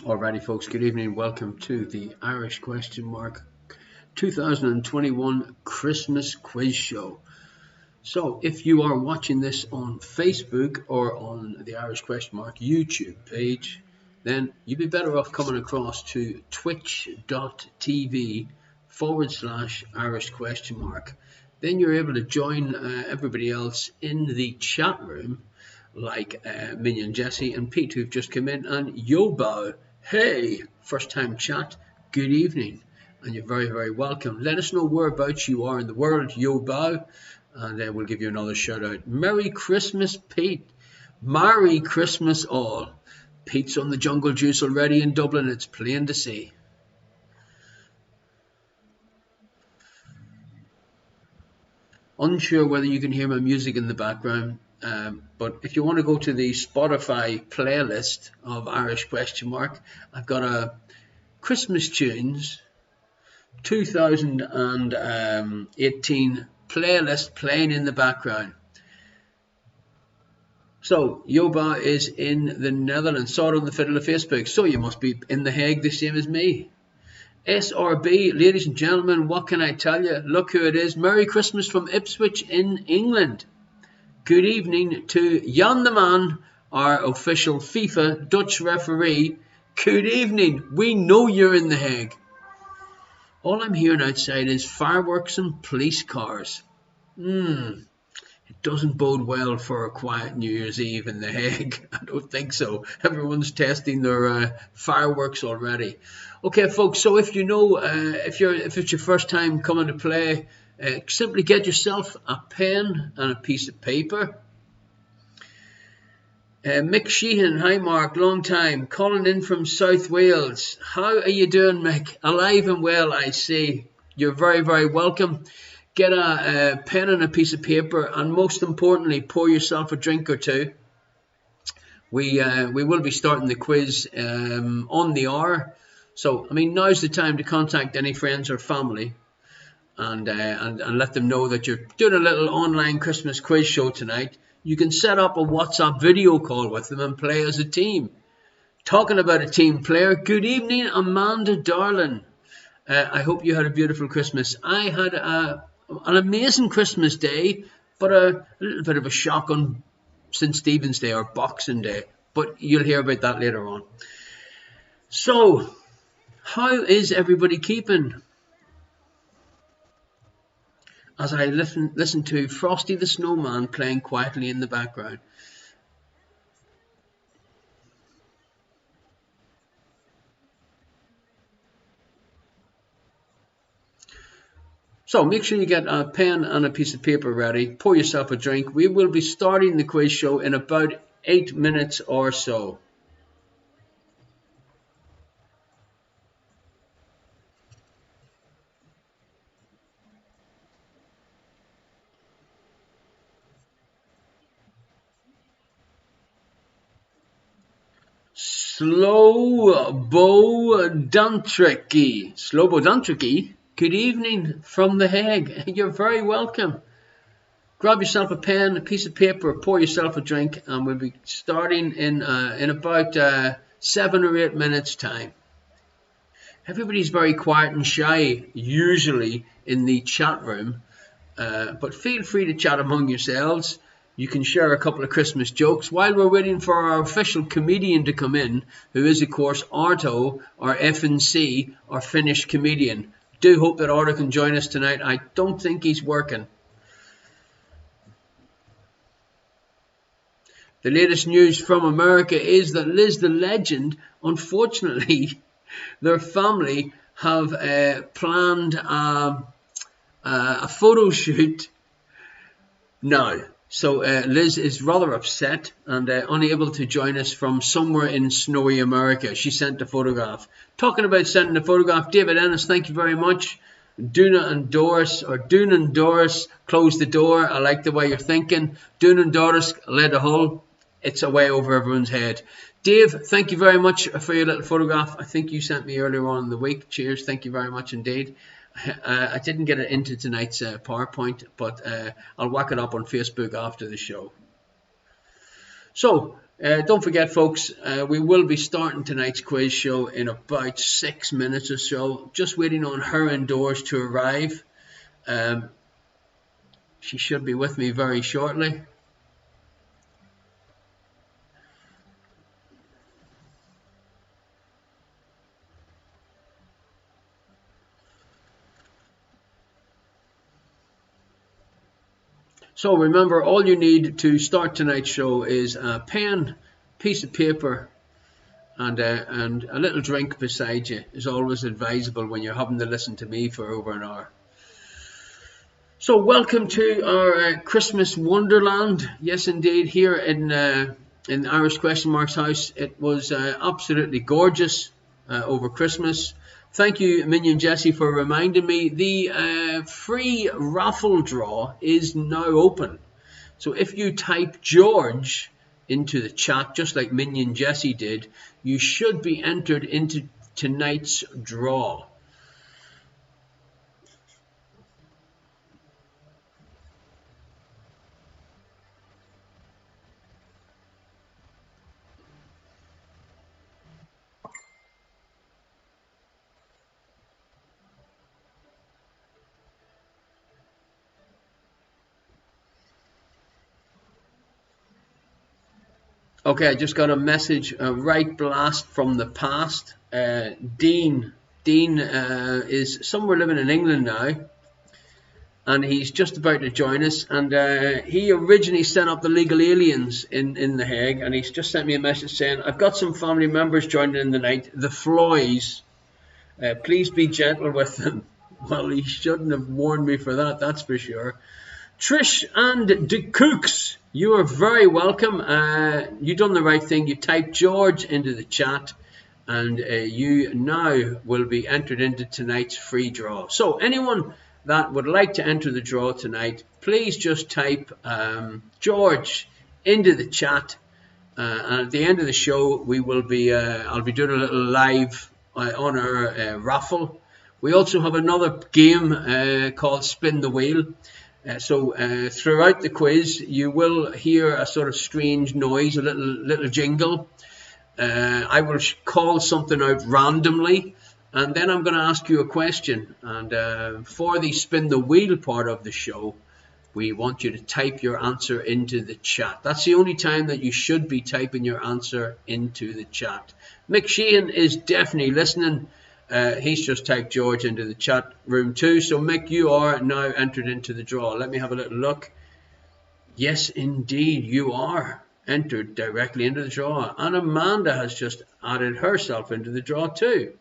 Alrighty, folks, good evening. Welcome to the Irish Question Mark 2021 Christmas Quiz Show. So, if you are watching this on Facebook or on the Irish Question Mark YouTube page, then you'd be better off coming across to twitch.tv/Irish Question Mark. Then you're able to join everybody else in the chat room, like Minion Jesse and Pete, who've just come in, and Yobo. Hey, first time chat, good evening, and you're very, very welcome. Let us know whereabouts you are in the world, Yobo, and we'll give you another shout out. Merry Christmas, Pete. Merry Christmas all. Pete's on the Jungle Juice already in Dublin, it's plain to see. Unsure whether you can hear my music in the background, but if you want to go to the Spotify playlist of Irish Question Mark, I've got a Christmas tunes 2018 playlist playing in the background. So Yoba is in the Netherlands. Saw it on the Fiddle of Facebook. So you must be in The Hague the same as me. SRB, ladies and gentlemen, what can I tell you? Look who it is. Merry Christmas from Ipswich in England. Good evening to Jan the Man, our official FIFA Dutch referee. Good evening. We know you're in The Hague. All I'm hearing outside is fireworks and police cars. It doesn't bode well for a quiet New Year's Eve in The Hague. I don't think so. Everyone's testing their fireworks already. Okay, folks, so if you know, if it's your first time coming to play, simply get yourself a pen and a piece of paper. Mick Sheehan, hi Mark, long time, calling in from South Wales. How are you doing, Mick? Alive and well, I see. You're very, very welcome. Get a pen and a piece of paper, and most importantly, pour yourself a drink or two. We will be starting the quiz on the hour. So, I mean, now's the time to contact any friends or family and let them know that you're doing a little online Christmas quiz show tonight. You can set up a WhatsApp video call with them and play as a team. Talking about a team player, good evening, Amanda Darlin. I hope you had a beautiful Christmas. I had an amazing Christmas day, but a little bit of a shock on St. Stephen's Day or Boxing Day. But you'll hear about that later on. So, how is everybody keeping? As I listen to Frosty the Snowman playing quietly in the background. So make sure you get a pen and a piece of paper ready. Pour yourself a drink. We will be starting the quiz show in about 8 minutes or so. Slobodantriki, good evening from The Hague. You're very welcome. Grab yourself a pen, a piece of paper, pour yourself a drink, and we'll be starting in about 7 or 8 minutes time. Everybody's very quiet and shy usually in the chat room, but feel free to chat among yourselves. You can share a couple of Christmas jokes while we're waiting for our official comedian to come in, who is, of course, Arto, our FNC, our Finnish comedian. Do hope that Arto can join us tonight. I don't think he's working. The latest news from America is that Liz the Legend, unfortunately, their family have planned a photo shoot now. So Liz is rather upset and unable to join us from somewhere in snowy America. She sent a photograph. Talking about sending a photograph, David Ennis, thank you very much. Duna and Doris, close the door. I like the way you're thinking. Duna and Doris, led a hull. It's away over everyone's head. Dave, thank you very much for your little photograph. I think you sent me earlier on in the week. Cheers. Thank you very much indeed. I didn't get it into tonight's PowerPoint, but I'll whack it up on Facebook after the show. So don't forget, folks, we will be starting tonight's quiz show in about 6 minutes or so. Just waiting on her indoors to arrive. She should be with me very shortly. So remember, all you need to start tonight's show is a pen, piece of paper, and a little drink beside you is always advisable when you're having to listen to me for over an hour. So welcome to our Christmas Wonderland. Yes, indeed, here in Irish Question Mark's house. It was absolutely gorgeous over Christmas. Thank you, Minion Jesse, for reminding me. The free raffle draw is now open. So if you type George into the chat, just like Minion Jesse did, you should be entered into tonight's draw. Okay, I just got a message, a right blast from the past. Dean is somewhere living in England now, and he's just about to join us. And he originally set up the Legal Aliens in The Hague, and he's just sent me a message saying, I've got some family members joining in the night, the Floys. Please be gentle with them. Well, he shouldn't have warned me for that, that's for sure. Trish and De Cooks, you are very welcome. You done the right thing. You typed George into the chat, and you now will be entered into tonight's free draw. So anyone that would like to enter the draw tonight, please just type George into the chat. And at the end of the show, we will be I'll be doing a little live on our raffle. We also have another game called Spin the Wheel. So throughout the quiz, you will hear a sort of strange noise, a little jingle. I will call something out randomly, and then I'm going to ask you a question. And for the Spin the Wheel part of the show, we want you to type your answer into the chat. That's the only time that you should be typing your answer into the chat. Mick Sheehan is definitely listening. He's just typed George into the chat room too. So Mick, you are now entered into the draw. Let me have a little look. Yes, indeed, you are entered directly into the draw. And Amanda has just added herself into the draw too.